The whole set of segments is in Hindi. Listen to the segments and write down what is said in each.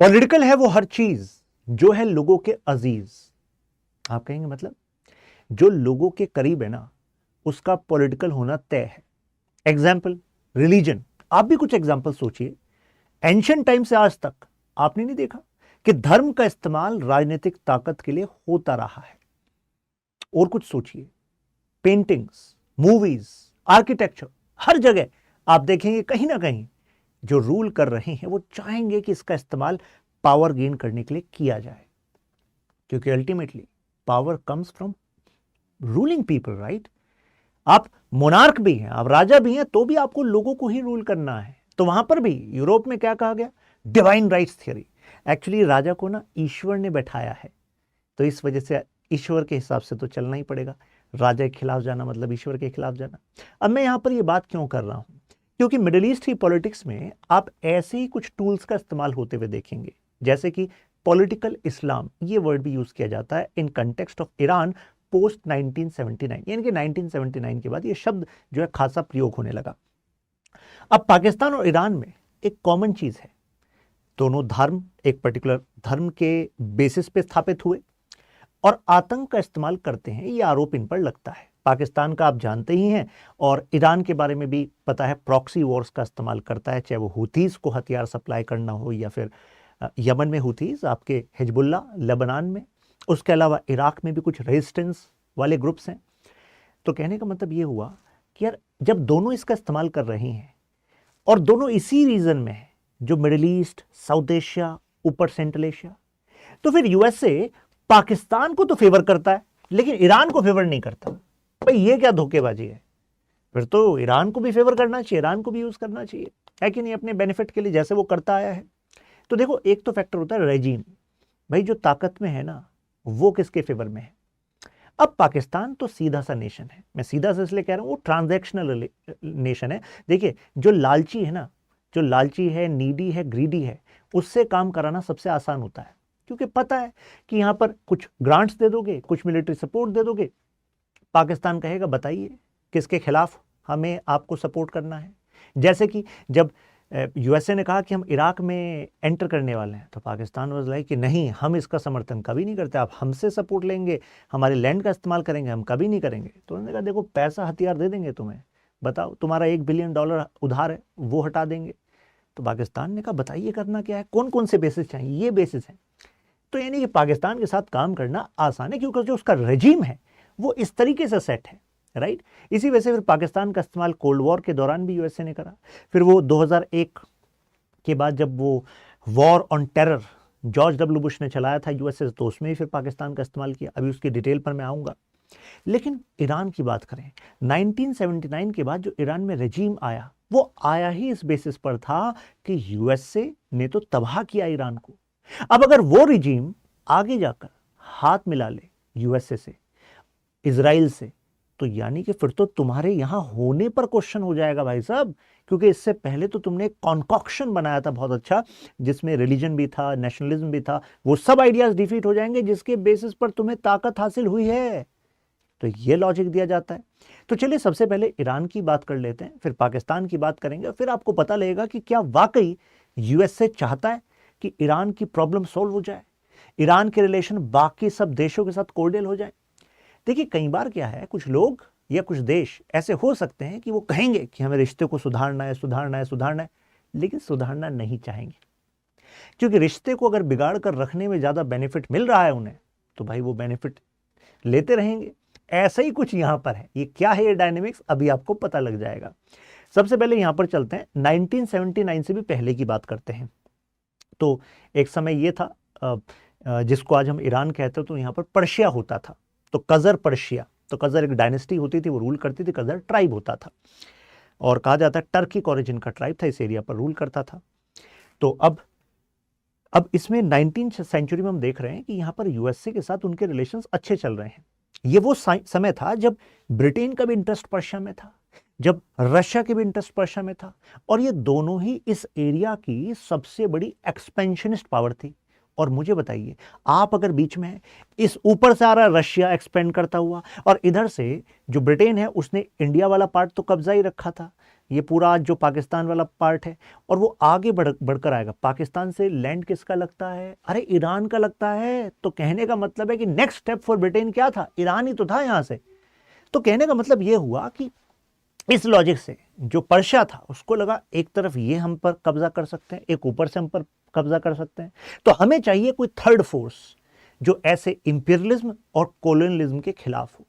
पॉलिटिकल है वो हर चीज जो है लोगों के अजीज। आप कहेंगे मतलब जो लोगों के करीब है ना उसका पॉलिटिकल होना तय है। एग्जाम्पल रिलीजन, आप भी कुछ एग्जाम्पल सोचिए। एंशियंट टाइम से आज तक आपने नहीं देखा कि धर्म का इस्तेमाल राजनीतिक ताकत के लिए होता रहा है। और कुछ सोचिए, पेंटिंग्स, मूवीज, आर्किटेक्चर, हर जगह आप देखेंगे कहीं ना कहीं जो रूल कर रहे हैं वो चाहेंगे कि इसका इस्तेमाल पावर गेन करने के लिए किया जाए, क्योंकि ultimately power comes from ruling people, right. आप मोनार्क भी हैं, आप राजा भी हैं, तो भी आपको लोगों को ही रूल करना है। तो वहां पर भी यूरोप में क्या कहा गया, डिवाइन राइट्स थियरी। एक्चुअली राजा को ना ईश्वर ने बैठाया है, तो इस वजह से ईश्वर के हिसाब से तो चलना ही पड़ेगा। राजा के खिलाफ जाना मतलब ईश्वर के खिलाफ जाना। अब मैं यहां पर ये बात क्यों कर रहा हूं, क्योंकि मिडिल ईस्ट की पॉलिटिक्स में आप ऐसे ही कुछ टूल्स का इस्तेमाल होते हुए देखेंगे, जैसे कि पॉलिटिकल इस्लाम, ये वर्ड भी यूज किया जाता है इन कंटेक्स्ट ऑफ ईरान पोस्ट 1979, यानी कि 1979 के बाद ये शब्द जो है खासा प्रयोग होने लगा। अब पाकिस्तान और ईरान में एक कॉमन चीज है, दोनों धर्म एक पर्टिकुलर धर्म के बेसिस पे स्थापित हुए और आतंक का इस्तेमाल करते हैं, ये आरोप इन पर लगता है। पाकिस्तान का आप जानते ही हैं, और ईरान के बारे में भी पता है, प्रॉक्सी वॉर्स का इस्तेमाल करता है, चाहे वो हुतीज को हथियार सप्लाई करना हो या फिर यमन में हुतीज, आपके हिजबुल्ला लेबनान में, उसके अलावा इराक में भी कुछ रेजिस्टेंस वाले ग्रुप्स हैं। तो कहने का मतलब ये हुआ कि यार जब दोनों इसका इस्तेमाल कर रहे हैं और दोनों इसी रीजन में है, जो मिडिल ईस्ट, साउथ एशिया, ऊपर सेंट्रल एशिया, तो फिर यूएसए पाकिस्तान को तो फेवर करता है लेकिन ईरान को फेवर नहीं करता। भाई ये क्या धोखेबाजी है। फिर तो ईरान को भी फेवर करना चाहिए, ईरान को भी यूज करना चाहिए, है कि नहीं, अपने बेनिफिट के लिए, जैसे वो करता आया है। तो देखो, एक तो फैक्टर होता है रेजिम, भाई जो ताकत में है ना वो किसके फेवर में है। अब पाकिस्तान तो सीधा सा नेशन है, मैं सीधा सा इसलिए कह रहा हूं, वो ट्रांजैक्शनल नेशन है। देखिए जो लालची है ना, जो लालची है, नीडी है, ग्रीडी है, उससे काम कराना सबसे आसान होता है, क्योंकि पता है कि यहां पर कुछ ग्रांट्स दे दोगे, कुछ मिलिट्री सपोर्ट दे दोगे, पाकिस्तान कहेगा बताइए किसके खिलाफ हमें आपको सपोर्ट करना है। जैसे कि जब यूएसए ने कहा कि हम इराक में एंटर करने वाले हैं, तो पाकिस्तान वाज लाइक कि नहीं, हम इसका समर्थन कभी नहीं करते, आप हमसे सपोर्ट लेंगे, हमारे लैंड का इस्तेमाल करेंगे, हम कभी नहीं करेंगे। तो उन्होंने कहा देखो पैसा हथियार दे देंगे तुम्हें, बताओ तुम्हारा $1 बिलियन उधार है वो हटा देंगे। तो पाकिस्तान ने कहा बताइए करना क्या है, कौन कौन से बेसिस चाहिए, ये बेसिस है। तो यानी कि पाकिस्तान के साथ काम करना आसान है, क्योंकि जो उसका रेजिम है वो इस तरीके से सेट है, राइट। इसी वजह से फिर पाकिस्तान का इस्तेमाल कोल्ड वॉर के दौरान भी यूएसए ने करा। फिर वो 2001 के बाद जब वो war on terror George W Bush ने चलाया था यूएसए, तो उसमें ही फिर पाकिस्तान का इस्तेमाल किया। अभी उसकी डिटेल पर मैं आऊंगा। लेकिन ईरान की बात करें, 1979 के बाद जो ईरान में रेजीम आया वो आया ही इस बेसिस पर था कि यूएसए ने तो तबाह किया ईरान को। अब अगर वो रिजीम आगे जाकर हाथ मिला ले यूएसए से, इजराइल से, तो यानी कि फिर तो तुम्हारे यहां होने पर क्वेश्चन हो जाएगा भाई साहब, क्योंकि इससे पहले तो तुमने एक कॉन्कॉक्शन बनाया था बहुत अच्छा, जिसमें रिलीजन भी था, नेशनलिज्म भी था, वो सब आइडियाज डिफीट हो जाएंगे जिसके बेसिस पर तुम्हें ताकत हासिल हुई है। तो ये लॉजिक दिया जाता है। तो चलिए सबसे पहले ईरान की बात कर लेते हैं, फिर पाकिस्तान की बात करेंगे, फिर आपको पता लगेगा कि क्या वाकई यूएसए चाहता है कि ईरान की प्रॉब्लम सॉल्व हो जाए, ईरान के रिलेशन बाकी सब देशों के साथ कोर्डियल हो जाए। देखिए कई बार क्या है, कुछ लोग या कुछ देश ऐसे हो सकते हैं कि वो कहेंगे कि हमें रिश्ते को सुधारना है, सुधारना है, सुधारना है, लेकिन सुधारना नहीं चाहेंगे, क्योंकि रिश्ते को अगर बिगाड़ कर रखने में ज्यादा बेनिफिट मिल रहा है उन्हें, तो भाई वो बेनिफिट लेते रहेंगे। ऐसा ही कुछ यहां पर है। ये क्या है ये डायनेमिक्स, अभी आपको पता लग जाएगा। सबसे पहले यहां पर चलते हैं 1979 से भी पहले की बात करते हैं। तो एक समय ये था जिसको आज हम ईरान कहते हैं, तो यहां पर पर्शिया होता था, तो कजर पर्शिया, तो कजर एक डायनेस्टी होती थी, वो रूल करती थी, कजर ट्राइब होता था, और कहा जाता है टर्किक ओरिजिन का ट्राइब था, इस एरिया पर रूल करता था। तो अब इसमें 19th सेंचुरी में हम देख रहे हैं कि यहां पर यूएसए के साथ उनके रिलेशंस अच्छे चल रहे हैं। ये वो समय था जब ब्रिटेन का भी इंटरेस्ट पर्शिया में था, जब रशिया के भी इंटरेस्ट पर्शिया में था, और ये दोनों ही इस एरिया की सबसे बड़ी एक्सपेंशनिस्ट पावर थी। और मुझे बताइए, आप अगर बीच में हैं, इस ऊपर से आ रहा है रशिया एक्सपेंड करता हुआ, और इधर से जो ब्रिटेन है उसने इंडिया वाला पार्ट तो कब्जा ही रखा था, ये पूरा आज जो पाकिस्तान वाला पार्ट है, और वो आगे बढ़कर आएगा। पाकिस्तान से लैंड किसका लगता है? अरे ईरान का लगता है। तो कहने का मतलब है कि नेक्स्ट स्टेप फॉर ब्रिटेन क्या था? ईरान ही तो था यहां से। तो कहने का मतलब ये हुआ कि इस लॉजिक से जो पर्शिया था उसको लगा एक तरफ ये हम पर कब्जा कर सकते हैं, एक ऊपर से हम पर कब्जा कर सकते हैं, तो हमें चाहिए कोई थर्ड फोर्स जो ऐसे इंपीरियलिज्म और कॉलोनियलिज्म के खिलाफ हो।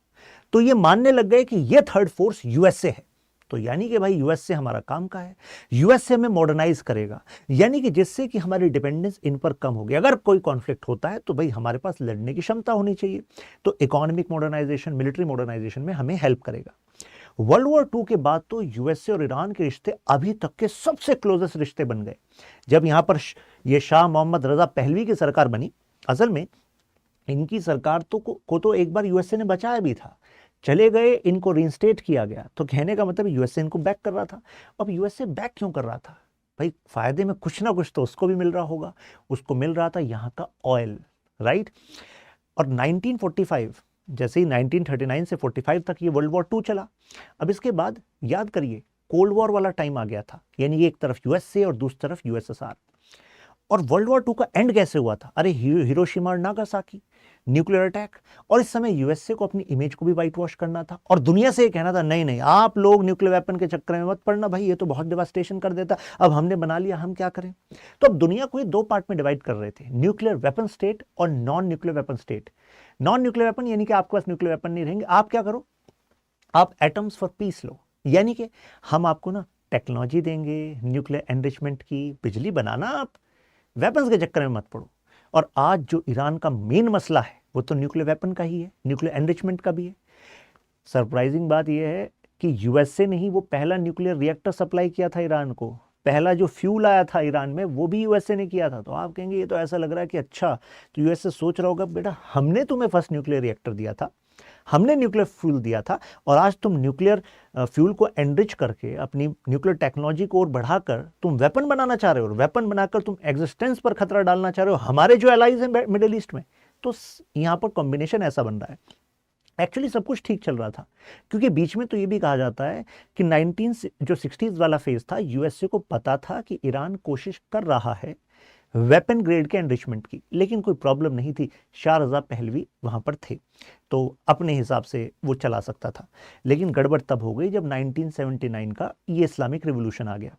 तो ये मानने लग गए कि ये थर्ड फोर्स यूएसए है। तो यानी कि भाई यूएसए हमारा काम का है, यूएसए में मॉडर्नाइज करेगा, यानी कि जिससे कि हमारी डिपेंडेंस इन पर कम होगी। अगर कोई कॉन्फ्लिक्ट होता है तो भाई हमारे पास लड़ने की क्षमता होनी चाहिए। तो इकोनॉमिक मॉडर्नाइजेशन, मिलिट्री मॉडर्नाइजेशन में हमें हेल्प करेगा। वर्ल्ड वॉर II के बाद तो यूएसए और ईरान के रिश्ते अभी तक के सबसे क्लोजेस्ट रिश्ते बन गए। जब यहां पर ये शाह मोहम्मद रजा पहलवी की सरकार बनी, असल में इनकी सरकार को तो एक बार यूएसए ने बचाया भी था, चले गए, इनको रिइंस्टेट किया गया। तो कहने का मतलब यूएसए इनको बैक कर रहा था। अब यूएसए बैक क्यों कर रहा था? भाई फायदे में कुछ ना कुछ तो उसको भी मिल रहा होगा। उसको मिल रहा था यहाँ का ऑयल, राइट। और 1945, जैसे ही 1939 से 45 तक ये वर्ल्ड वॉर II चला। अब इसके बाद याद करिए कोल्ड वॉर वाला टाइम आ गया था, यानी एक तरफ यूएसए और दूसरी तरफ यूएसएसआर। और वर्ल्ड वॉर II का एंड कैसे हुआ था? अरे हिरोशिमा और नागासाकी, न्यूक्लियर अटैक। और इस समय यूएसए को अपनी इमेज को भी वाइट वॉश करना था और दुनिया से ये कहना था नहीं नहीं आप लोग न्यूक्लियर वेपन के चक्कर में मत पड़ना भाई, ये तो बहुत डिवास्टेशन कर देता, अब हमने बना लिया, हम क्या करें। तो अब दुनिया को ये दो पार्ट में डिवाइड कर रहे थे, न्यूक्लियर वेपन स्टेट और non nuclear weapon state. Non nuclear weapon यानी कि आपके पास न्यूक्लियर वेपन नहीं रहेंगे, आप क्या करो, आप एटम्स फॉर पीस लो, यानी कि हम आपको ना टेक्नोलॉजी देंगे न्यूक्लियर एनरिचमेंट की, बिजली बनाना, आप वेपन्स के चक्कर में मत पड़ो। और आज जो ईरान का मेन मसला है वो तो न्यूक्लियर वेपन का ही है, न्यूक्लियर एनरिचमेंट का भी है। सरप्राइजिंग बात यह है कि यूएसए ने ही वो पहला न्यूक्लियर रिएक्टर सप्लाई किया था ईरान को, पहला जो फ्यूल आया था ईरान में वो भी यूएसए ने किया था। तो आप कहेंगे ये तो ऐसा लग रहा है कि अच्छा, तो यूएसए सोच रहा होगा बेटा हमने तुम्हें फर्स्ट न्यूक्लियर रिएक्टर दिया था, हमने न्यूक्लियर फ्यूल दिया था, और आज तुम न्यूक्लियर फ्यूल को एनरिच करके अपनी न्यूक्लियर टेक्नोलॉजी को और बढ़ाकर तुम वेपन बनाना चाह रहे हो, और वेपन बनाकर तुम एग्जिस्टेंस पर खतरा डालना चाह रहे हो हमारे जो एलाइज हैं मिडिल ईस्ट में। तो यहाँ पर कॉम्बिनेशन ऐसा बन रहा है। एक्चुअली सब कुछ ठीक चल रहा था, क्योंकि बीच में तो ये भी कहा जाता है कि 1960s वाला फेज था, यूएसए को पता था कि ईरान कोशिश कर रहा है वेपन ग्रेड के एनरिचमेंट की, लेकिन कोई प्रॉब्लम नहीं थी, शाह रजा पहलवी वहां पर थे तो अपने हिसाब से वो चला सकता था। लेकिन गड़बड़ तब हो गई जब 1979 का ये इस्लामिक रिवॉल्यूशन आ गया।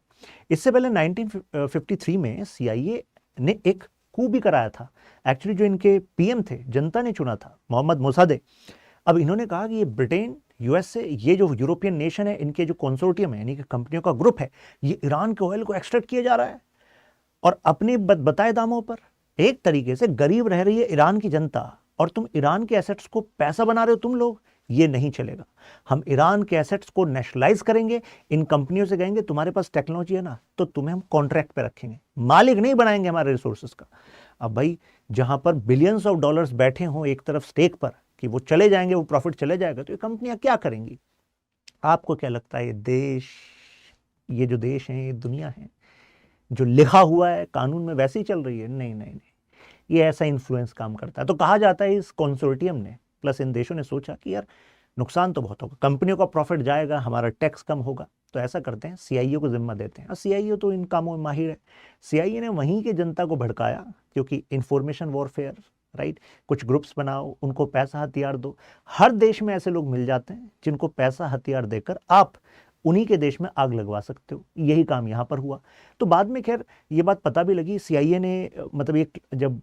इससे पहले 1953 में CIA ने एक कू भी कराया था। एक्चुअली जो इनके PM थे, जनता ने चुना था, मोहम्मद मोसादे। अब इन्होंने कहा कि ये ब्रिटेन, यूएसए, ये जो यूरोपियन नेशन है, इनके जो कंसोर्टियम है यानी कि कंपनियों का ग्रुप है, ये ईरान के ऑयल को एक्सट्रैक्ट किया जा रहा है और अपने बताए दामों पर। एक तरीके से गरीब रह रही है ईरान की जनता और तुम ईरान के एसेट्स को पैसा बना रहे हो तुम लोग, ये नहीं चलेगा। हम ईरान के एसेट्स को नेशनलाइज करेंगे, इन कंपनियों से कहेंगे तुम्हारे पास टेक्नोलॉजी है ना, तो तुम्हें हम कॉन्ट्रैक्ट पे रखेंगे, मालिक नहीं बनाएंगे हमारे रिसोर्सेज का। अब भाई जहां पर बिलियंस ऑफ डॉलर्स बैठे हों एक तरफ स्टेक पर कि वो चले जाएंगे, वो प्रॉफिट चले जाएगा, तो ये कंपनियां क्या करेंगी? आपको क्या लगता है ये देश, ये जो देश है, ये दुनिया है, जो लिखा हुआ है कानून में वैसे ही चल रही है? नहीं नहीं नहीं, ये ऐसा इन्फ्लुएंस काम करता है। तो कहा जाता है इस कंसोर्टियम ने प्लस इन देशों ने सोचा कि यार नुकसान तो बहुत होगा, कंपनियों का प्रॉफिट जाएगा, हमारा टैक्स कम होगा, तो ऐसा करते हैं CIA को जिम्मा देते हैं। और CIA तो इन कामों में माहिर है। CIA ने वहीं के जनता को भड़काया, क्योंकि इंफॉर्मेशन वॉरफेयर, राइट, कुछ ग्रुप्स बनाओ, उनको पैसा हथियार दो। हर देश में ऐसे लोग मिल जाते हैं जिनको पैसा हथियार देकर आप उन्हीं के देश में आग लगवा सकते हो। यही काम यहाँ पर हुआ। तो बाद में खैर ये बात पता भी लगी, CIA ने मतलब एक जब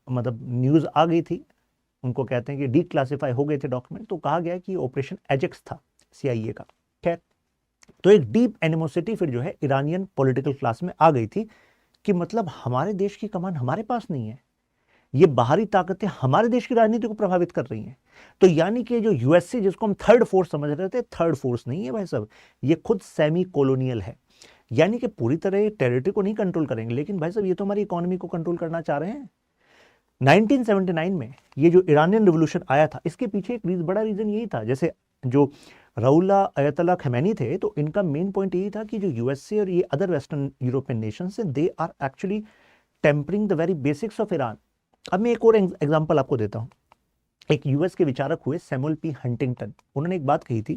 मतलब न्यूज़ आ गई थी, उनको कहते हैं कि डिक्लासिफाई हो गए थे डॉक्यूमेंट, तो कहा गया कि ऑपरेशन एजेक्स था CIA का। खैर तो एक डीप एनिमोसिटी फिर जो है ईरानियन पॉलिटिकल क्लास में आ गई थी कि मतलब हमारे देश की कमान हमारे पास नहीं है, ये बाहरी ताकतें हमारे देश की राजनीति को प्रभावित कर रही हैं। तो यानी कि जो यूएसए जिसको हम थर्ड फोर्स समझ रहे थे, थर्ड फोर्स नहीं है भाई साहब, ये खुद सेमी कॉलोनियल है, यानी कि पूरी तरह टेरिटरी को नहीं कंट्रोल करेंगे, लेकिन भाई साहब ये तो हमारी इकोनॉमी को कंट्रोल करना चाह रहे हैं। 1979 में ये जो ईरानियन रिवॉल्यूशन आया था, इसके पीछे एक बड़ा रीजन यही था। जैसे जो रउला अयतुल्ला खमैनी थे, तो इनका मेन पॉइंट यही था कि जो यूएसए और ये अदर वेस्टर्न यूरोपियन नेशंस हैं, they are actually tempering the very basics of Iran. अब मैं एक और एग्जांपल आपको देता हूं। एक यूएस के विचारक हुए सैमुअल P. हंटिंगटन, उन्होंने एक बात कही थी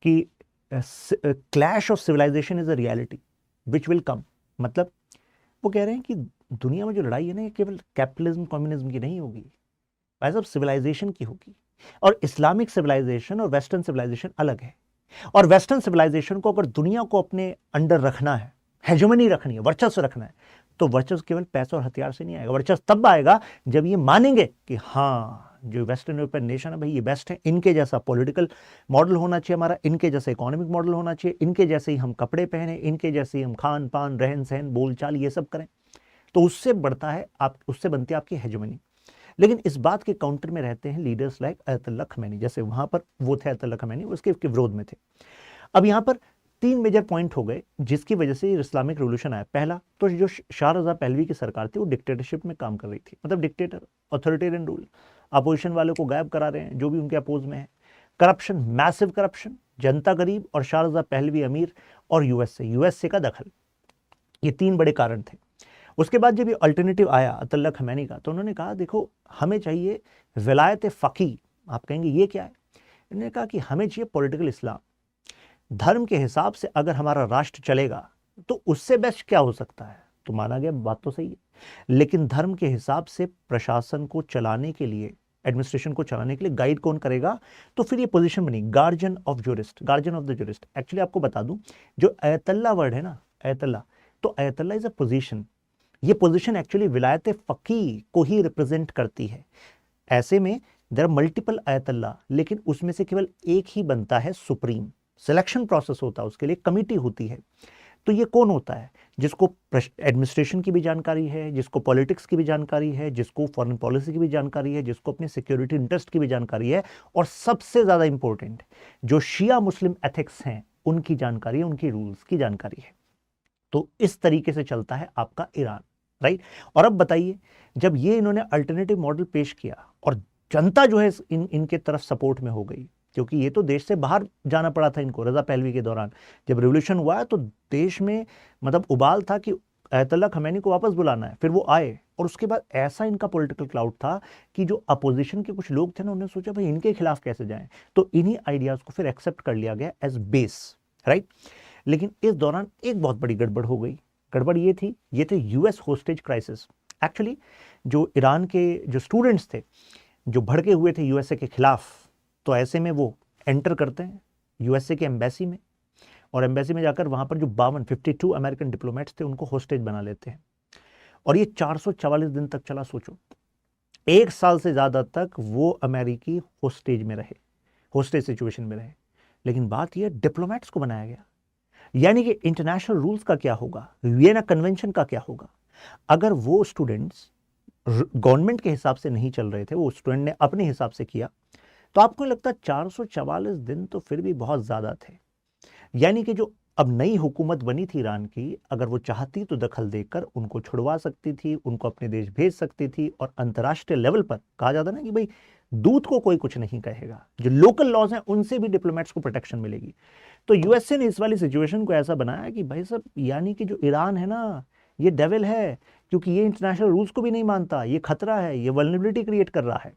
कि clash of civilisation is a reality which will come. मतलब वो कह रहे हैं कि दुनिया में जो लड़ाई है ना, ये केवल कैपिटलिज्म कम्युनिज्म की नहीं होगी, भाई साहब सिविलाइजेशन की होगी। और इस्लामिक सिविलाइजेशन और वेस्टर्न सिविलाइजेशन अलग है। और वेस्टर्न सिविलाइजेशन को अगर दुनिया को अपने अंडर रखना है, हेजेमनी रखनी है, वर्चस्व रखना है, तो वर्चस्व केवल पैसे और हथियार से नहीं आएगा। वर्चस्व तब आएगा जब ये मानेंगे कि हाँ, जो वेस्टर्न यूरोपियन नेशन है भाई ये बेस्ट है, इनके जैसा पॉलिटिकल मॉडल होना चाहिए हमारा, इनके जैसा इकोनॉमिक मॉडल होना चाहिए, इनके जैसे ही हम कपड़े पहने, इनके जैसे ही हम खान पान रहन सहन बोलचाल ये सब करें, तो उससे बढ़ता है आप, उससे बनती है आपकी हेजेमनी। लेकिन इस बात के काउंटर में रहते हैं लीडर्स लाइक अयतुल्ला खमैनी, जैसे वहां पर वो थे अयतुल्ला खमैनी, उसके विरोध में थे। अब यहां पर 3 मेजर पॉइंट हो गए जिसकी वजह से इस्लामिक रिवॉल्यूशन आया। पहला तो जो शाह रजा पहलवी की सरकार थी वो डिक्टेटरशिप में काम कर रही थी, मतलब डिक्टेटर, ऑथोरिटेरियन रूल, अपोजिशन वालों को गायब करा रहे हैं जो भी उनके अपोज में है, करप्शन, मैसिव करप्शन, जनता गरीब, और शाह रजा पहलवी अमीर, और यूएसए का दखल, ये 3 बड़े कारण थे। उसके बाद जब ये अल्टरनेटिव आया अयतुल्ला खमैनी का, तो उन्होंने कहा देखो हमें चाहिए विलायत फ़क़ीह। आप कहेंगे ये क्या है? इन्होंने कहा कि हमें चाहिए पॉलिटिकल इस्लाम। धर्म के हिसाब से अगर हमारा राष्ट्र चलेगा तो उससे बेस्ट क्या हो सकता है? तो माना गया बात तो सही है, लेकिन धर्म के हिसाब से प्रशासन को चलाने के लिए, एडमिनिस्ट्रेशन को चलाने के लिए गाइड कौन करेगा? तो फिर ये पोजीशन बनी guardian of jurist, guardian of the jurist. Actually आपको बता दूं, जो अयतुल्ला वर्ड है ना, अयतुल्ला, तो अयतुल्ला इज अ पोजीशन। ये पोजीशन एक्चुअली विलायत फ़क़ीह को ही रिप्रेजेंट करती है। ऐसे में देयर आर मल्टीपल अयतुल्ला, लेकिन उसमें से केवल एक ही बनता है सुप्रीम। सिलेक्शन प्रोसेस होता है, उसके लिए कमिटी होती है। तो ये कौन होता है? जिसको एडमिनिस्ट्रेशन की भी जानकारी है, जिसको पॉलिटिक्स की भी जानकारी है, जिसको फॉरेन पॉलिसी की भी जानकारी है, जिसको अपने सिक्योरिटी इंटरेस्ट की भी जानकारी है, और सबसे ज्यादा इंपॉर्टेंट जो शिया मुस्लिम एथिक्स हैं उनकी जानकारी है, उनकी रूल्स की जानकारी है। तो इस तरीके से चलता है आपका ईरान, राइट। और अब बताइए, जब ये इन्होंने अल्टरनेटिव मॉडल पेश किया और जनता जो है इनके तरफ सपोर्ट में हो गई, क्योंकि ये तो देश से बाहर जाना पड़ा था इनको रजा पहलवी के दौरान। जब रिवॉल्यूशन हुआ तो देश में मतलब उबाल था कि अयतुल्ला खमैनी को वापस बुलाना है, फिर वो आए, और उसके बाद ऐसा इनका पॉलिटिकल क्लाउड था कि जो अपोजिशन के कुछ लोग थे ना, उन्होंने सोचा भाई इनके खिलाफ कैसे जाएं, तो इन्हीं आइडियाज को फिर एक्सेप्ट कर लिया गया एज बेस, राइट। लेकिन इस दौरान एक बहुत बड़ी गड़बड़ हो गई। गड़बड़ ये थे यूएस होस्टेज क्राइसिस। एक्चुअली जो ईरान के जो स्टूडेंट्स थे जो भड़के हुए थे यूएसए के खिलाफ, तो ऐसे में वो एंटर करते हैं यूएसए के एम्बेसी में, और एम्बेसी में जाकर वहां पर जो 52 अमेरिकन डिप्लोमेट्स थे उनको होस्टेज बना लेते हैं। और ये 444 दिन तक चला। सोचो, 1 साल से ज्यादा तक वो अमेरिकी होस्टेज में रहे, होस्टेज सिचुएशन में रहे। लेकिन बात यह डिप्लोमेट्स को बनाया गया, यानी कि इंटरनेशनल रूल्स का क्या होगा, वियना कन्वेंशन का क्या होगा? अगर वो स्टूडेंट्स गवर्नमेंट के हिसाब से नहीं चल रहे थे, वो स्टूडेंट ने अपने हिसाब से किया, तो आपको लगता है 444 दिन तो फिर भी बहुत ज्यादा थे। यानी कि जो अब नई हुकूमत बनी थी ईरान की, अगर वो चाहती तो दखल देकर उनको छुड़वा सकती थी, उनको अपने देश भेज सकती थी, और अंतर्राष्ट्रीय लेवल पर कहा जाता ना कि भाई दूत को कोई कुछ नहीं कहेगा, जो लोकल लॉज हैं उनसे भी डिप्लोमेट्स को प्रोटेक्शन मिलेगी। तो यूएसए ने इस वाली सिचुएशन को ऐसा बनाया कि भाई साहब, यानी कि जो ईरान है ना, ये डेविल है, क्योंकि ये इंटरनेशनल रूल्स को भी नहीं मानता, ये खतरा है, ये वल्नरेबिलिटी क्रिएट कर रहा है।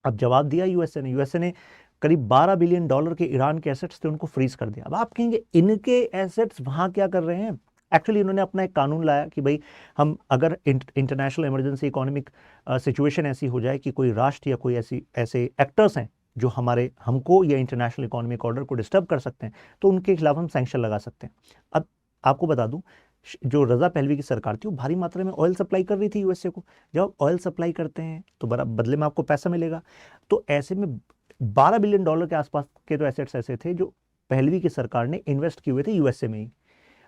अब जवाब दिया यूएसए ने करीब $12 बिलियन के ईरान के एसेट्स थे उनको फ्रीज कर दिया। अब आप कहेंगे इनके एसेट्स वहां क्या कर रहे हैं? एक्चुअली इन्होंने अपना एक कानून लाया कि भाई हम अगर इंटरनेशनल इमरजेंसी इकोनॉमिक सिचुएशन ऐसी हो जाए कि कोई राष्ट्र या कोई ऐसे एक्टर्स हैं जो हमको या इंटरनेशनल इकोनॉमिक ऑर्डर को डिस्टर्ब कर सकते हैं, तो उनके खिलाफ हम सैंक्शन लगा सकते हैं। अब आपको बता दूं, जो रजा पहलवी की सरकार थी वो भारी मात्रा में ऑयल सप्लाई कर रही थी यूएसए को। जब आप ऑयल सप्लाई करते हैं तो बदले में आपको पैसा मिलेगा। तो ऐसे में $12 बिलियन के आसपास के तो एसेट्स ऐसे थे जो पहलवी की सरकार ने इन्वेस्ट किए हुए थे यूएसए में ही,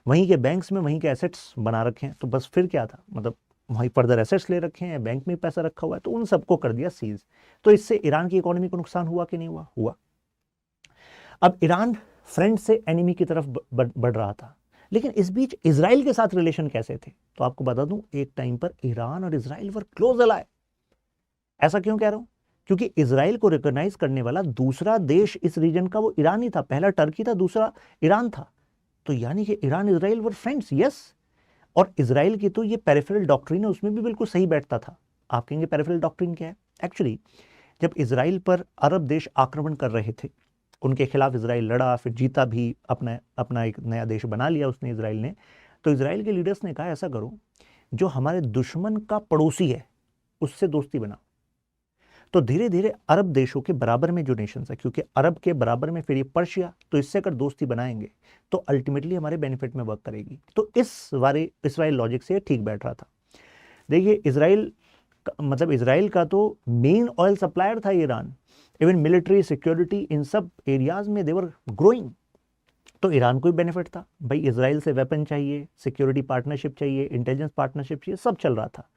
वहीं के बैंक्स में वहीं के एसेट्स बना रखे हैं। तो बस फिर क्या था, मतलब वहीं फर्दर एसेट्स ले रखे हैं, बैंक में पैसा रखा हुआ है, तो उन सबको कर दिया सीज। तो इससे ईरान की इकोनॉमी को नुकसान हुआ कि नहीं हुआ? अब ईरान फ्रेंड से एनिमी की तरफ बढ़ रहा था, लेकिन इस बीच इजराइल के साथ रिलेशन कैसे थे? तो आपको बता दूं, एक टाइम पर ईरान और इजराइल वर क्लोज अलाय। ऐसा क्यों कह रहा हूं? क्योंकि इजराइल को रिकॉग्नाइज करने वाला दूसरा देश इस रीजन का वो ईरान ही था। पहला टर्की था, दूसरा ईरान था। तो यानी कि Iran Israel were friends, yes. और इजराइल की तो ये पेरिफेरल डॉक्ट्रिन है, उसमें भी बिल्कुल सही बैठता था। आप कहेंगे पेरिफेरल डॉक्ट्रिन क्या है? एक्चुअली जब इजराइल पर अरब देश आक्रमण कर रहे थे, उनके खिलाफ इसराइल लड़ा, फिर जीता भी, अपना अपना एक नया देश बना लिया उसने, इसराइल ने। तो इसराइल के लीडर्स ने कहा ऐसा करो, जो हमारे दुश्मन का पड़ोसी है उससे दोस्ती बनाओ। तो धीरे धीरे अरब देशों के बराबर में जो नेशंस है, क्योंकि अरब के बराबर में फिर ये पर्शिया, तो इससे अगर दोस्ती बनाएंगे तो अल्टीमेटली हमारे बेनिफिट में वर्क करेगी। तो इसराइल लॉजिक से ठीक बैठ रहा था। देखिए मतलब इसराइल का तो मेन ऑयल सप्लायर था Iran, even military security in सब एरियाज में देवर ग्रोइंग। तो ईरान को भी बेनिफिट था, भाई इसराइल से वेपन चाहिए, सिक्योरिटी पार्टनरशिप चाहिए, इंटेलिजेंस पार्टनरशिप चाहिए, सब चल रहा था।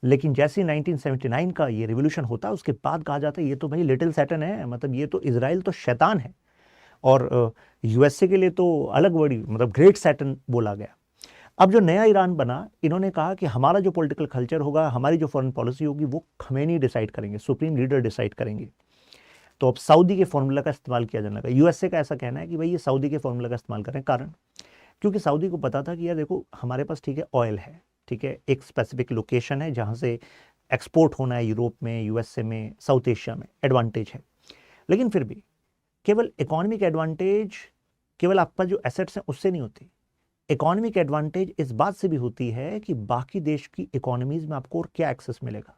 लेकिन जैसे 1979 का ये रिवोल्यूशन होता है, उसके बाद कहा जाता है ये तो भाई लिटिल सैटन है, मतलब ये तो इसराइल तो शैतान है, और यूएसए के लिए तो अलग वर्ड, मतलब ग्रेट सैटन बोला गया। अब जो नया ईरान बना, इन्होंने कहा कि हमारा जो पॉलिटिकल कल्चर होगा, हमारी जो फॉरेन पॉलिसी होगी, वो खमेनी डिसाइड करेंगे, सुप्रीम लीडर डिसाइड करेंगे। तो अब सऊदी के फॉर्मूला का इस्तेमाल किया जाने लगा। यूएसए का ऐसा कहना है कि भाई ये सऊदी के फॉर्मूला का इस्तेमाल करें। कारण, क्योंकि सऊदी को पता था कि यार देखो हमारे पास ठीक है ऑयल है, ठीक है, एक स्पेसिफिक लोकेशन है जहाँ से एक्सपोर्ट होना है, यूरोप में, यूएसए में, साउथ एशिया में एडवांटेज है। लेकिन फिर भी केवल इकोनॉमिक एडवांटेज, केवल आपका जो एसेट्स हैं उससे नहीं होती। इकोनॉमिक एडवांटेज इस बात से भी होती है कि बाकी देश की इकोनॉमीज में आपको और क्या एक्सेस मिलेगा,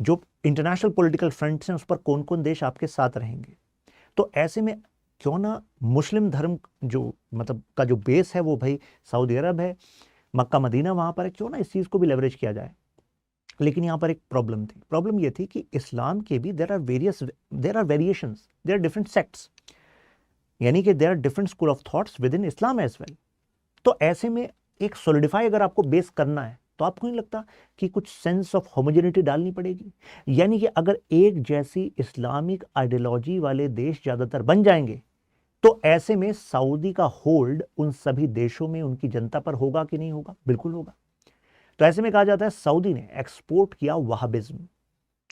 जो इंटरनेशनल पॉलिटिकल फ्रंट्स हैं उस पर कौन कौन देश आपके साथ रहेंगे। तो ऐसे में क्यों ना मुस्लिम धर्म जो मतलब का जो बेस है वो भाई सऊदी अरब है, मक्का मदीना वहां पर है, क्यों ना इस चीज को भी लेवरेज किया जाए। लेकिन यहां पर एक प्रॉब्लम थी। प्रॉब्लम ये थी कि इस्लाम के भी there are variations, there are different sects, यानी कि there are different school of thoughts within Islam as well. तो ऐसे में एक सॉलिडिफाई अगर आपको बेस करना है, तो आपको नहीं लगता कि कुछ सेंस ऑफ होमोजेनिटी डालनी पड़ेगी। यानी कि अगर एक जैसी इस्लामिक आइडियोलॉजी वाले देश ज्यादातर बन जाएंगे, तो ऐसे में सऊदी का होल्ड उन सभी देशों में उनकी जनता पर होगा कि नहीं होगा? बिल्कुल होगा। तो ऐसे में कहा जाता है सऊदी ने एक्सपोर्ट किया वहाबिज्म।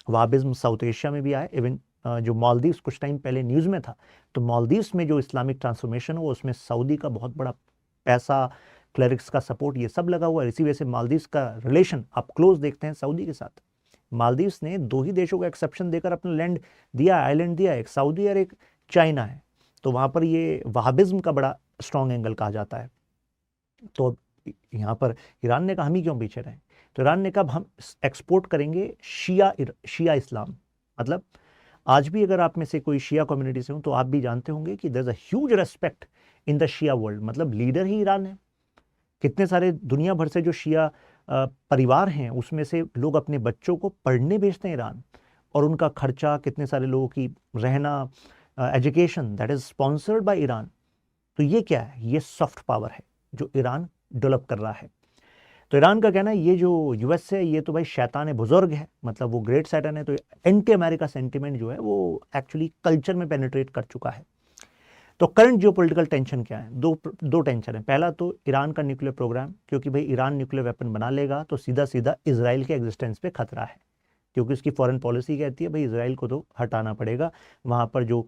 वहाबिज्म साउथ एशिया में भी आया, इवन जो मालदीव्स कुछ टाइम पहले न्यूज में था, तो मालदीव्स में जो इस्लामिक ट्रांसफॉर्मेशन हुआ उसमें सऊदी का बहुत बड़ा पैसा, क्लरिक्स का सपोर्ट, ये सब लगा हुआ है। इसी वजह से मालदीव्स का रिलेशन आप क्लोज देखते हैं सऊदी के साथ। मालदीव्स ने 2 ही देशों को एक्सेप्शन देकर अपना लैंड दिया, आइलैंड दिया, एक सऊदी और एक चाइना है। तो वहां पर ये वहाबिज्म का बड़ा स्ट्रॉन्ग एंगल कहा जाता है। तो यहाँ पर ईरान ने कहा हम ही क्यों पीछे रहे, तो ईरान ने कहा हम एक्सपोर्ट करेंगे शिया इस्लाम। मतलब आज भी अगर आप में से कोई शिया कम्युनिटी से हो तो आप भी जानते होंगे कि there is a huge respect in the Shia world. मतलब लीडर ही ईरान है। कितने सारे दुनिया भर से जो शिया परिवार हैं उसमें से लोग अपने बच्चों को पढ़ने भेजते हैं ईरान, और उनका खर्चा, कितने सारे लोगों की रहना, education, that is sponsored by Iran. तो ये क्या है? ये सॉफ्ट पावर है जो ईरान डेवलप कर रहा है। तो ईरान का कहना है ये जो यूएस है ये तो भाई शैतान बुजुर्ग है, मतलब वो ग्रेट सैटन है। तो एंटी अमेरिका सेंटिमेंट जो है वो एक्चुअली कल्चर में पेनिट्रेट कर चुका है। तो करंट जियोपॉलिटिकल टेंशन क्या है? दो टेंशन है। पहला तो ईरान का न्यूक्लियर प्रोग्राम, क्योंकि भाई ईरान न्यूक्लियर वेपन बना लेगा तो सीधा सीधा इजराइल के एग्जिस्टेंस पे खतरा है, क्योंकि उसकी फॉरेन पॉलिसी कहती है भाई इजराइल को तो हटाना पड़ेगा, वहां पर जो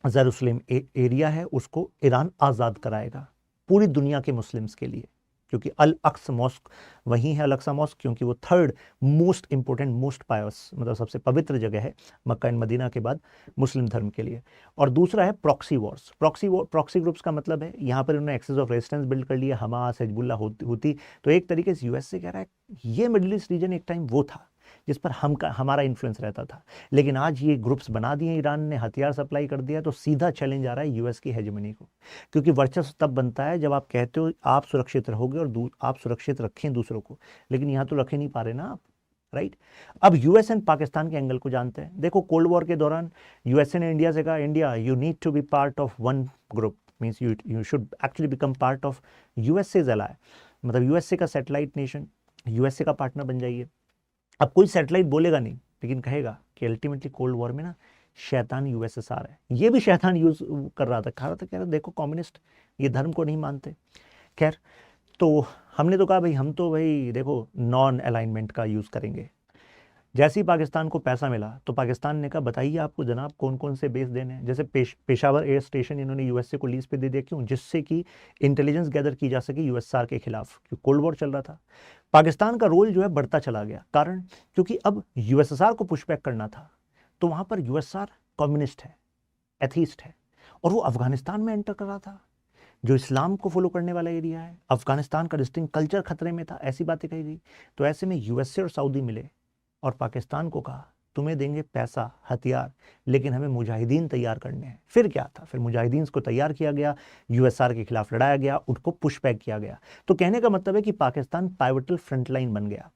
जेरूसलेम एरिया है उसको ईरान आज़ाद कराएगा पूरी दुनिया के मुस्लिम्स के लिए, क्योंकि अल अक्स मॉस्क वहीं है, अल अक्सा मॉस्क, क्योंकि वो थर्ड मोस्ट इंपॉर्टेंट, मोस्ट पायस, मतलब सबसे पवित्र जगह है मक्का एंड मदीना के बाद मुस्लिम धर्म के लिए। और दूसरा है प्रॉक्सी वॉर्स। प्रॉक्सी ग्रुप्स का मतलब है यहाँ पर उन्होंने एक्सेस ऑफ रेजिस्टेंस बिल्ड कर लिया, हमास, हिजबुल्लाह होती। तो एक तरीके से यूएस से कह रहा है ये मिडिल ईस्ट रीजन एक टाइम वो था जिस पर हमारा इन्फ्लुएंस रहता था, लेकिन आज ये ग्रुप्स बना दिए, ईरान ने हथियार सप्लाई कर दिया, तो सीधा चैलेंज आ रहा है यूएस की हेजेमनी को। क्योंकि वर्चस्व तब बनता है जब आप कहते हो आप सुरक्षित रहोगे और आप सुरक्षित रखें दूसरों को, लेकिन यहाँ तो रखे नहीं पा रहे ना आप, राइट। अब यूएस एंड पाकिस्तान के एंगल को जानते हैं। देखो कोल्ड वॉर के दौरान यूएसए ने इंडिया से कहा India you need to be part of one group, means you should actually become part of USA ally, मतलब यूएसए का सैटेलाइट नेशन, यूएसए का पार्टनर बन जाइए। अब कोई सैटेलाइट बोलेगा नहीं, लेकिन कहेगा कि अल्टीमेटली कोल्ड वॉर में ना शैतान यूएसएसआर है। ये भी शैतान यूज कर रहा था, कह रहा था देखो कम्युनिस्ट ये धर्म को नहीं मानते। खैर, तो हमने तो कहा भाई हम तो भाई देखो नॉन अलाइनमेंट का यूज़ करेंगे। जैसे ही पाकिस्तान को पैसा मिला तो पाकिस्तान ने कहा बताइए आपको जनाब कौन कौन से बेस देने हैं। जैसे पेशावर एयर स्टेशन इन्होंने यूएसए को लीज पे दे दिया, क्यों? जिससे कि इंटेलिजेंस गैदर की जा सके यूएसआर के खिलाफ, क्योंकि कोल्ड वॉर चल रहा था। पाकिस्तान का रोल जो है बढ़ता चला गया, कारण क्योंकि अब यूएसएसआर को पुशबैक करना था। तो वहां पर यूएसआर कम्युनिस्ट है, एथीस्ट है, और वो अफगानिस्तान में एंटर कर रहा था, जो इस्लाम को फॉलो करने वाला एरिया है। अफगानिस्तान का डिस्टिंक्ट कल्चर खतरे में था, ऐसी बातें कही गई। तो ऐसे में यूएसए और सऊदी मिले और पाकिस्तान को कहा तुम्हें देंगे पैसा, हथियार, लेकिन हमें मुजाहिदीन तैयार करने हैं। फिर क्या था, फिर मुजाहिदीन को तैयार किया गया, यूएसआर के खिलाफ लड़ाया गया, उनको पुश बैक किया गया। तो कहने का मतलब है कि पाकिस्तान पाइवटल फ्रंटलाइन बन गया।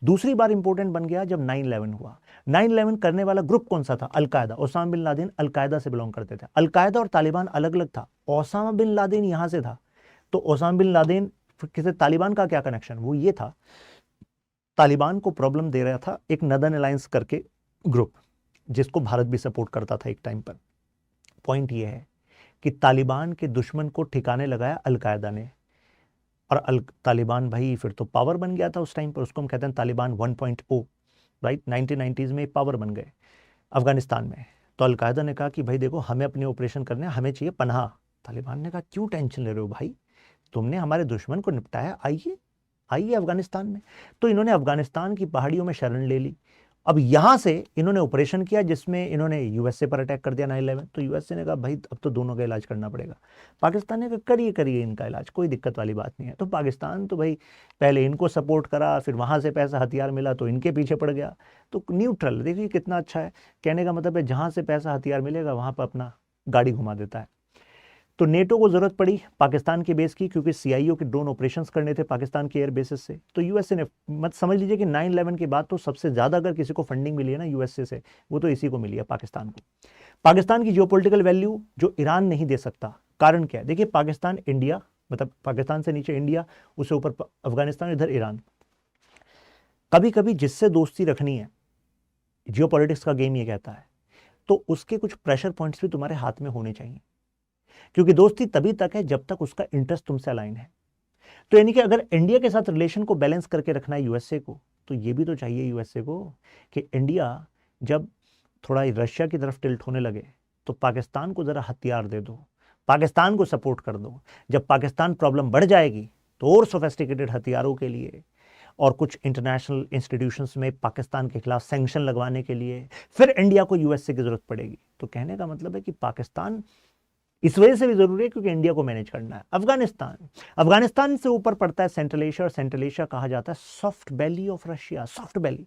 दूसरी बार इंपॉर्टेंट बन गया जब 9/11 हुआ। 9/11 करने वाला ग्रुप कौन सा था? Al Qaeda. Osama bin Laden Al Qaeda से बिलोंग करते थे। अलकायदा और तालिबान अलग अलग था। ओसामा बिन लादेन यहां से था, तो ओसामा बिन लादेन किसी तालिबान का क्या कनेक्शन? वो ये था, तालिबान को प्रॉब्लम दे रहा था एक नदर्न अलायंस करके ग्रुप, जिसको भारत भी सपोर्ट करता था एक टाइम पर। पॉइंट ये है कि तालिबान के दुश्मन को ठिकाने लगाया अलकायदा ने, और तालिबान भाई फिर तो पावर बन गया था उस टाइम पर। उसको हम कहते हैं तालिबान 1.0, राइट। 1990s में पावर बन गए अफगानिस्तान में। तो अलकायदा ने कहा कि भाई देखो, हमें अपने ऑपरेशन करने, हमें चाहिए पनाह। तालिबान ने कहा क्यों टेंशन ले रहे हो भाई, तुमने हमारे दुश्मन को निपटाया, आइए आइए अफगानिस्तान में। तो इन्होंने अफगानिस्तान की पहाड़ियों में शरण ले ली। अब यहां से इन्होंने ऑपरेशन किया जिसमें इन्होंने यूएसए पर अटैक कर दिया 9/11। तो यूएसए ने कहा भाई अब तो दोनों का इलाज करना पड़ेगा। पाकिस्तान ने कहा करिए करिए इनका इलाज, कोई दिक्कत वाली बात नहीं है। तो पाकिस्तान तो भाई पहले इनको सपोर्ट करा, फिर वहां से पैसा हथियार मिला तो इनके पीछे पड़ गया। तो न्यूट्रल, देखिए कितना अच्छा है। कहने का मतलब है जहां से पैसा हथियार मिलेगा वहां पर अपना गाड़ी घुमा देता है। तो नेटो को जरूरत पड़ी पाकिस्तान के बेस की, क्योंकि सीआईओ के ड्रोन ऑपरेशंस करने थे पाकिस्तान के एयर बेसिस से। तो यूएसए ने, मत समझ लीजिए कि 9/11 के बाद तो सबसे ज्यादा अगर किसी को फंडिंग मिली है ना यूएसए से, वो तो इसी को मिली है, पाकिस्तान को। पाकिस्तान की जियोपॉलिटिकल वैल्यू जो ईरान नहीं दे सकता, कारण क्या है? देखिए पाकिस्तान, इंडिया, मतलब पाकिस्तान से नीचे इंडिया, उससे ऊपर अफगानिस्तान, इधर ईरान। कभी कभी जिससे दोस्ती रखनी है, जियोपॉलिटिक्स का गेम ये कहता है, तो उसके कुछ प्रेशर पॉइंट्स भी तुम्हारे हाथ में होने चाहिए, क्योंकि दोस्ती तभी तक है जब तक उसका इंटरेस्ट तुमसे अलाइन है। तो यानी कि अगर इंडिया के साथ रिलेशन को बैलेंस करके रखना है यूएसए को, तो ये भी तो चाहिए यूएसए को कि इंडिया जब थोड़ा रशिया की तरफ टिल्ट होने लगे तो पाकिस्तान को जरा हथियार दे दो, पाकिस्तान को सपोर्ट कर दो। जब पाकिस्तान प्रॉब्लम बढ़ जाएगी तो और सोफिस्टिकेटेड हथियारों के लिए और कुछ इंटरनेशनल इंस्टीट्यूशंस में पाकिस्तान के खिलाफ सैंक्शन लगवाने के लिए फिर इंडिया को यूएसए की जरूरत पड़ेगी। तो कहने का मतलब है कि पाकिस्तान इस वजह से भी जरूरी है क्योंकि इंडिया को मैनेज करना है। अफगानिस्तान से ऊपर पड़ता है सेंट्रल एशिया, और सेंट्रल एशिया कहा जाता है soft belly of Russia, soft belly.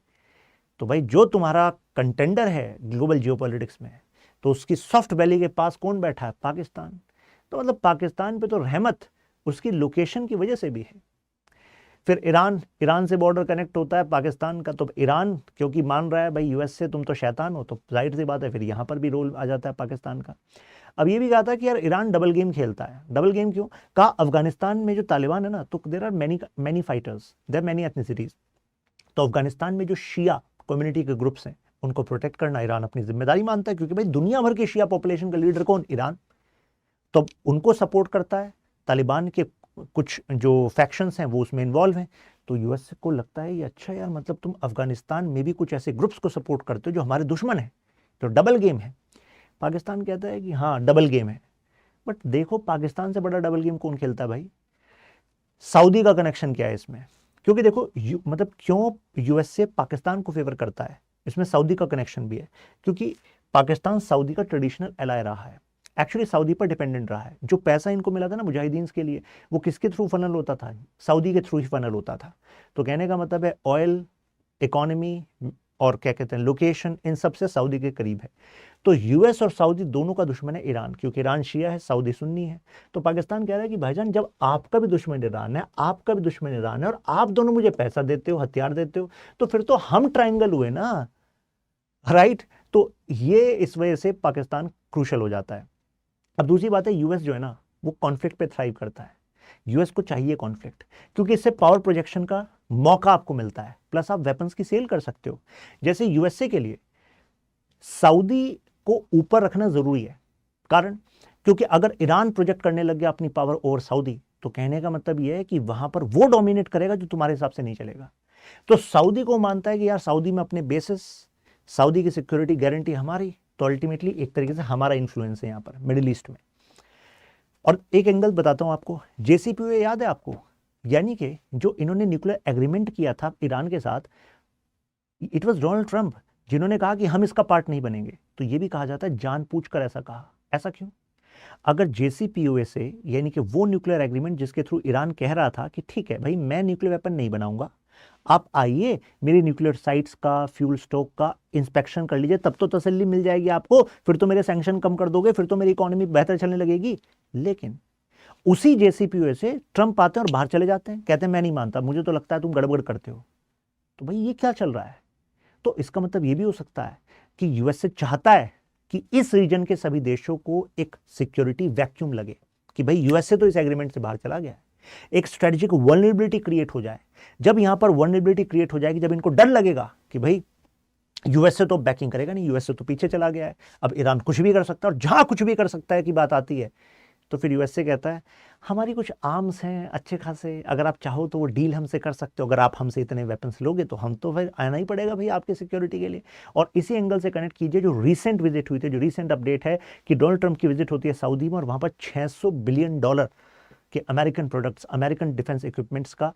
तो भाई जो तुम्हारा कंटेंडर है ग्लोबल जियोपॉलिटिक्स में, तो उसकी सॉफ्ट बेली के पास कौन बैठा है? पाकिस्तान। तो मतलब पाकिस्तान पे तो रहमत उसकी लोकेशन की वजह से भी है। फिर ईरान से बॉर्डर कनेक्ट होता है पाकिस्तान का, तो ईरान क्योंकि मान रहा है भाई यूएस से तुम तो शैतान हो, तो जाहिर सी बात है फिर यहां पर भी रोल आ जाता है पाकिस्तान का। अब ये भी कहा था कि यार ईरान डबल गेम खेलता है। डबल गेम क्यों? कहा अफगानिस्तान में जो तालिबान है ना, तो there are many fighters, there many ethnicities. तो अफगानिस्तान में जो शिया कम्युनिटी के ग्रुप्स हैं उनको प्रोटेक्ट करना ईरान अपनी जिम्मेदारी मानता है, क्योंकि भाई दुनिया भर के शिया पॉपुलेशन का लीडर कौन? ईरान। तो उनको सपोर्ट करता है। तालिबान के कुछ जो फैक्शंस हैं वो उसमें इन्वॉल्व हैं। तो यूएस को लगता है ये अच्छा यार, मतलब तुम अफगानिस्तान में भी कुछ ऐसे ग्रुप्स को सपोर्ट करते हो जो हमारे दुश्मन है, तो डबल गेम है। पाकिस्तान कहता है कि हाँ डबल गेम है, बट देखो पाकिस्तान से बड़ा डबल गेम कौन खेलता है भाई? सऊदी का कनेक्शन क्या है इसमें? क्योंकि देखो मतलब क्यों यूएसए पाकिस्तान को फेवर करता है, इसमें सऊदी का कनेक्शन भी है। क्योंकि पाकिस्तान सऊदी का ट्रेडिशनल एलाय रहा है, एक्चुअली सऊदी पर डिपेंडेंट रहा है। जो पैसा इनको मिला था ना मुजाहिदीन के लिए, वो किसके थ्रू फनल होता था? सऊदी के थ्रू ही फनल होता था। तो कहने का मतलब है ऑयल, इकोनॉमी और क्या कहते हैं लोकेशन, इन सबसे सऊदी के करीब है। तो यूएस और सऊदी दोनों का दुश्मन है ईरान, क्योंकि ईरान शिया है, सऊदी सुन्नी है। तो पाकिस्तान कह रहा है कि भाईजान जब आपका भी दुश्मन ईरान है, आपका भी दुश्मन ईरान है, और आप दोनों मुझे पैसा देते हो, हथियार देते हो, तो फिर तो हम ट्रायंगल हुए ना, राइट। तो ये इस वजह से पाकिस्तान क्रूशल हो जाता है। अब दूसरी बात है, यूएस जो है ना वो कॉन्फ्लिक्ट पे थ्राइव करता है। यूएस को चाहिए कॉन्फ्लिक्ट, क्योंकि इससे पावर प्रोजेक्शन का मौका आपको मिलता है, प्लस आप वेपन्स की सेल कर सकते हो। जैसे यूएसए के लिए सऊदी को ऊपर रखना जरूरी है, कारण क्योंकि अगर ईरान प्रोजेक्ट करने लग गया अपनी पावर ओवर सऊदी, तो कहने का मतलब यह है कि वहां पर वो डोमिनेट करेगा जो तुम्हारे हिसाब से नहीं चलेगा। तो सऊदी को मानता है कि यार सऊदी में अपने बेसिस, सऊदी की सिक्योरिटी गारंटी हमारी, तो अल्टीमेटली एक तरीके से हमारा इन्फ्लुएंस है यहाँ पर मिडिल ईस्ट में। और एक एंगल बताता हूं आपको, जेसीपीओए याद है आपको? यानी कि जो इन्होंने न्यूक्लियर एग्रीमेंट किया था ईरान के साथ, इट वाज डोनाल्ड ट्रंप जिन्होंने कहा कि हम इसका पार्ट नहीं बनेंगे। तो ये भी कहा जाता है जानबूझकर ऐसा कहा। ऐसा क्यों? अगर JCPOA यानी कि वो न्यूक्लियर एग्रीमेंट जिसके थ्रू ईरान कह रहा था कि ठीक है भाई मैं न्यूक्लियर वेपन नहीं बनाऊंगा, आप आइए मेरी न्यूक्लियर साइट्स का फ्यूल स्टॉक का इंस्पेक्शन कर लीजिए, तब तो तसल्ली मिल जाएगी आपको, फिर तो मेरे सैंक्शन कम कर दोगे, फिर तो मेरी इकोनॉमी बेहतर चलने लगेगी। लेकिन उसी JCPOA से ट्रंप आते हैं और बाहर चले जाते हैं, कहते हैं मैं नहीं मानता, मुझे तो लगता है तुम गड़बड़ करते हो। तो भाई ये क्या चल रहा है? तो इसका मतलब ये भी हो सकता है कि यूएसए चाहता है कि इस रीजन के सभी देशों को एक सिक्योरिटी वैक्यूम लगे कि भाई यूएसए तो इस एग्रीमेंट से बाहर चला गया है, एक स्ट्रेटेजिक वल्नरेबिलिटी क्रिएट हो जाए। जब यहां पर वल्नरेबिलिटी क्रिएट हो जाएगी, जब इनको डर लगेगा कि भाई यूएसए तो बैकिंग करेगा नहीं, यूएसए तो पीछे चला गया है, अब ईरान कुछ भी कर सकता है, और जहां कुछ भी कर सकता है की बात आती है, तो फिर यूएसए कहता है हमारी कुछ आर्म्स हैं अच्छे खासे, अगर आप चाहो तो वो डील हमसे कर सकते हो, अगर आप हमसे इतने वेपन्स लोगे तो हम तो फिर आना ही पड़ेगा भाई आपकी सिक्योरिटी के लिए। और इसी एंगल से कनेक्ट कीजिए जो रीसेंट विजिट हुई थी, जो रीसेंट अपडेट है कि डोनाल्ड ट्रंप की विजिट होती है सऊदी में और वहां पर $600 बिलियन के American products, American defence equipments का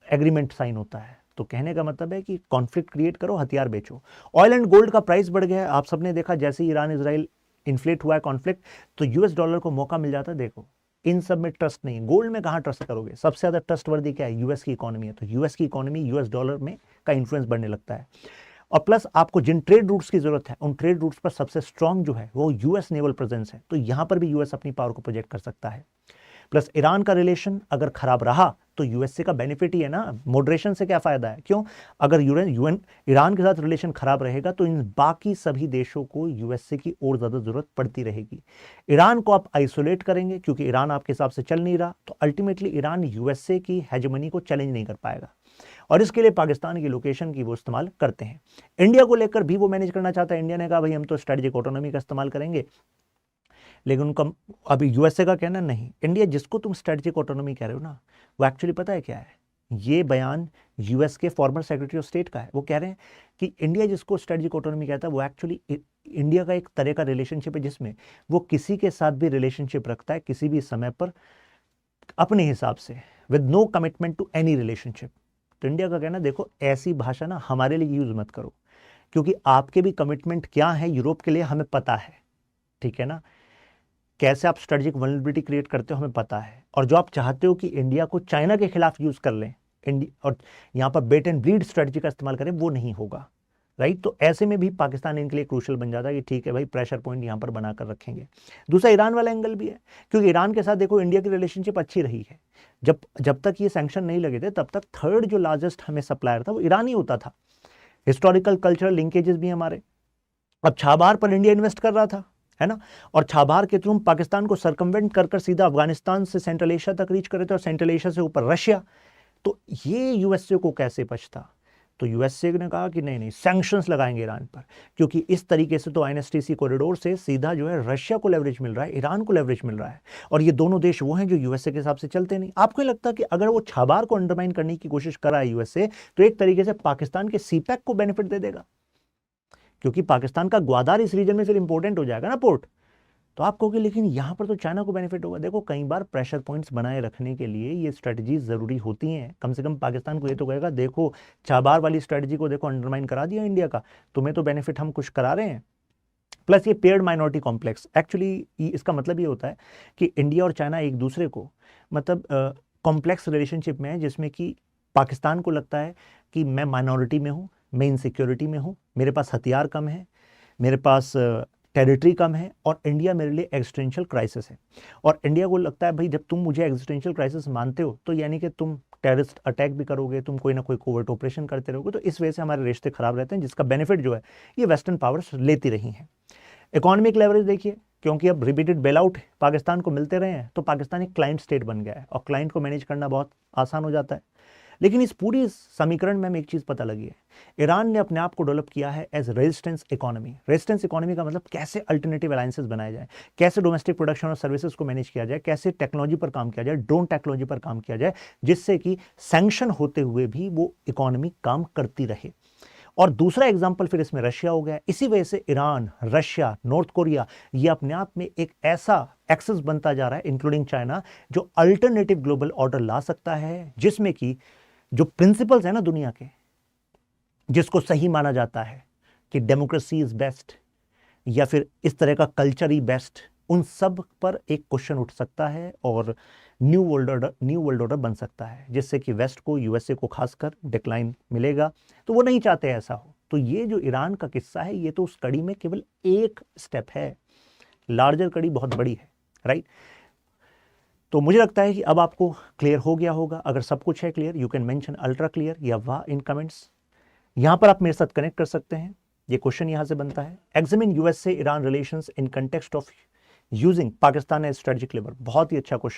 एग्रीमेंट साइन होता है। तो कहने का मतलब है कि कॉन्फ्लिक्ट क्रिएट करो, हथियार बेचो। ऑयल एंड गोल्ड का प्राइस बढ़ गया है, आप सबने देखा जैसे ईरान इजराइल इन्फ्लेट हुआ है कॉन्फ्लिक्ट, तो यूएस डॉलर को मौका मिल जाता है। देखो इन सब में ट्रस्ट नहीं, गोल्ड में कहां ट्रस्ट करोगे? सबसे ज्यादा ट्रस्टवर्दी क्या है? यूएस की इकोनॉमी है। तो यूएस की इकोनॉमी यूएस डॉलर में का इन्फ्लुएंस बढ़ने लगता है। और प्लस आपको जिन ट्रेड रूट्स की जरूरत है उन ट्रेड रूट्स पर सबसे स्ट्रांग जो है वो यूएस नेवल प्रेजेंस है, तो यहां पर भी यूएस अपनी पावर को प्रोजेक्ट कर सकता है। प्लस ईरान का रिलेशन अगर खराब रहा तो यूएसए का बेनिफिट ही है ना, मॉडरेशन से क्या फायदा है? क्यों? अगर ईरान के साथ रिलेशन खराब रहेगा तो इन बाकी सभी देशों को यूएसए की और ज्यादा जरूरत पड़ती रहेगी। ईरान को आप आइसोलेट करेंगे क्योंकि ईरान आपके हिसाब से चल नहीं रहा, तो अल्टीमेटली ईरान यूएसए की हेजेमनी को चैलेंज नहीं कर पाएगा, और इसके लिए पाकिस्तान की लोकेशन की वो इस्तेमाल करते हैं। इंडिया को लेकर भी वो मैनेज करना चाहता है। इंडिया ने कहा भाई हम तो स्ट्रेटेजिक ऑटोनॉमी का इस्तेमाल करेंगे, लेकिन उनका अभी यूएसए का कहना नहीं। इंडिया जिसको तुम स्ट्रेटेजिक ऑटोनॉमी कह रहे हो ना, वो एक्चुअली पता है क्या है? ये बयान यूएस के फॉर्मर सेक्रेटरी ऑफ स्टेट का है। वो कह रहे हैं कि इंडिया जिसको स्ट्रेटेजिक ऑटोनॉमी कहता है वो एक्चुअली इंडिया का एक तरह का रिलेशनशिप है जिसमें वो किसी के साथ भी रिलेशनशिप रखता है किसी भी समय पर अपने हिसाब से, with no commitment to any relationship. तो इंडिया का कहना देखो ऐसी भाषा ना हमारे लिए यूज मत करो, क्योंकि आपके भी कमिटमेंट क्या है यूरोप के लिए हमें पता है, ठीक है ना? कैसे आप स्ट्रेटेजिक वल्नरेबिलिटी क्रिएट करते हो हमें पता है, और जो आप चाहते हो कि इंडिया को चाइना के खिलाफ यूज कर लें और यहां पर बेट एंड ब्लीड स्ट्रेटजी का इस्तेमाल करें, वो नहीं होगा, राइट? तो ऐसे में भी पाकिस्तान इनके लिए क्रूशियल बन जाता है कि ठीक है भाई प्रेशर पॉइंट यहां पर बनाकर रखेंगे। दूसरा ईरान वाला एंगल भी है, क्योंकि ईरान के साथ देखो इंडिया की रिलेशनशिप अच्छी रही है। जब तक ये सैंक्शन नहीं लगे थे तब तक थर्ड जो लार्जेस्ट हमें सप्लायर था वो ईरान ही होता था। हिस्टोरिकल कल्चरल लिंकेजेस भी हमारे। अब छाबार पर इंडिया इन्वेस्ट कर रहा था, है ना, और छाबार के थ्रू पाकिस्तान को सर्कमवेंट कर सीधा अफगानिस्तान से सेंट्रल एशिया तक रीच करे थे, और सेंट्रल एशिया से ऊपर रशिया। तो ये यूएसए को कैसे बचता? तो यूएसए ने कहा कि नहीं सैंक्शंस लगाएंगे ईरान पर, क्योंकि इस तरीके से तो आईएनएसटीसी कॉरिडोर से सीधा जो है रशिया को लेवरेज मिल रहा है, ईरान को लेवरेज मिल रहा है, और ये दोनों देश वो हैं जो यूएसए के हिसाब से चलते नहीं। आपको लगता कि अगर वो छाबार को अंडरमाइन करने की कोशिश कर रहा है यूएसए, तो एक तरीके से पाकिस्तान के सीपैक को बेनिफिट दे देगा, क्योंकि पाकिस्तान का ग्वादार इस रीजन में फिर इंपॉर्टेंट हो जाएगा ना पोर्ट। तो आप कहोगे लेकिन यहां पर तो चाइना को बेनिफिट होगा। देखो कई बार प्रेशर पॉइंट्स बनाए रखने के लिए ये स्ट्रेटजीज जरूरी होती हैं। कम से कम पाकिस्तान को ये तो कहेगा देखो छाबार वाली स्ट्रेटजी को देखो अंडरमाइन करा दिया इंडिया का, तुम्हें तो बेनिफिट हम कुछ करा रहे हैं। प्लस ये पेयर्ड माइनॉरिटी कॉम्प्लेक्स, एक्चुअली इसका मतलब ये होता है कि इंडिया और चाइना एक दूसरे को मतलब कॉम्प्लेक्स रिलेशनशिप में है, जिसमें कि पाकिस्तान को लगता है कि मैं माइनॉरिटी में हूँ, मैं इनसिक्योरिटी में हूँ, मेरे पास हथियार कम है, मेरे पास टेरिटरी कम है, और इंडिया मेरे लिए एग्जिस्टेंशियल क्राइसिस है। और इंडिया को लगता है भाई जब तुम मुझे एग्जिस्टेंशियल क्राइसिस मानते हो तो यानी कि तुम टेररिस्ट अटैक भी करोगे, तुम कोई ना कोई कोवर्ट ऑपरेशन करते रहोगे, तो इस वजह से हमारे रिश्ते खराब रहते हैं, जिसका बेनिफिट जो है ये वेस्टर्न पावर्स लेती रही हैं। इकोनॉमिक लेवरेज देखिए, क्योंकि अब रिपीटेड बेल आउट पाकिस्तान को मिलते रहे हैं, तो पाकिस्तान एक क्लाइंट स्टेट बन गया है, और क्लाइंट को मैनेज करना बहुत आसान हो जाता है। लेकिन इस पूरी समीकरण में हमें एक चीज पता लगी है, ईरान ने अपने आप को डेवलप किया है as resistance economy. Resistance economy का मतलब कैसे अल्टरनेटिव अलायंसेस बनाए जाए, कैसे डोमेस्टिक प्रोडक्शन और सर्विसेज को मैनेज किया जाए, कैसे टेक्नोलॉजी पर काम किया जाए, ड्रोन टेक्नोलॉजी पर काम किया जाए, जिससे कि सैंक्शन होते हुए भी वो इकोनॉमी काम करती रहे। और दूसरा एग्जाम्पल फिर इसमें रशिया हो गया। इसी वजह से ईरान, रशिया, नॉर्थ कोरिया ये अपने आप में एक ऐसा एक्सेस बनता जा रहा है, इंक्लूडिंग चाइना, जो अल्टरनेटिव ग्लोबल ऑर्डर ला सकता है, जिसमें कि जो प्रिंसिपल्स है ना दुनिया के, जिसको सही माना जाता है कि डेमोक्रेसी इज बेस्ट, या फिर इस तरह का कल्चर ही बेस्ट, उन सब पर एक क्वेश्चन उठ सकता है और न्यू वर्ल्ड ऑर्डर बन सकता है, जिससे कि वेस्ट को, यूएसए को खासकर डिक्लाइन मिलेगा। तो वो नहीं चाहते ऐसा हो। तो ये जो ईरान का किस्सा है, ये तो उस कड़ी में केवल एक स्टेप है, लार्जर कड़ी बहुत बड़ी है, राइट। तो मुझे लगता है कि अब आपको क्लियर हो गया होगा। अगर सब कुछ है clear, you can mention ultra clear या वाह इन कमेंट्स। यहां पर आप मेरे साथ कनेक्ट कर सकते हैं। ये क्वेश्चन यहां से बनता है, examine USA Iran relations in context of using Pakistan as strategic lever. बहुत ही अच्छा क्वेश्चन।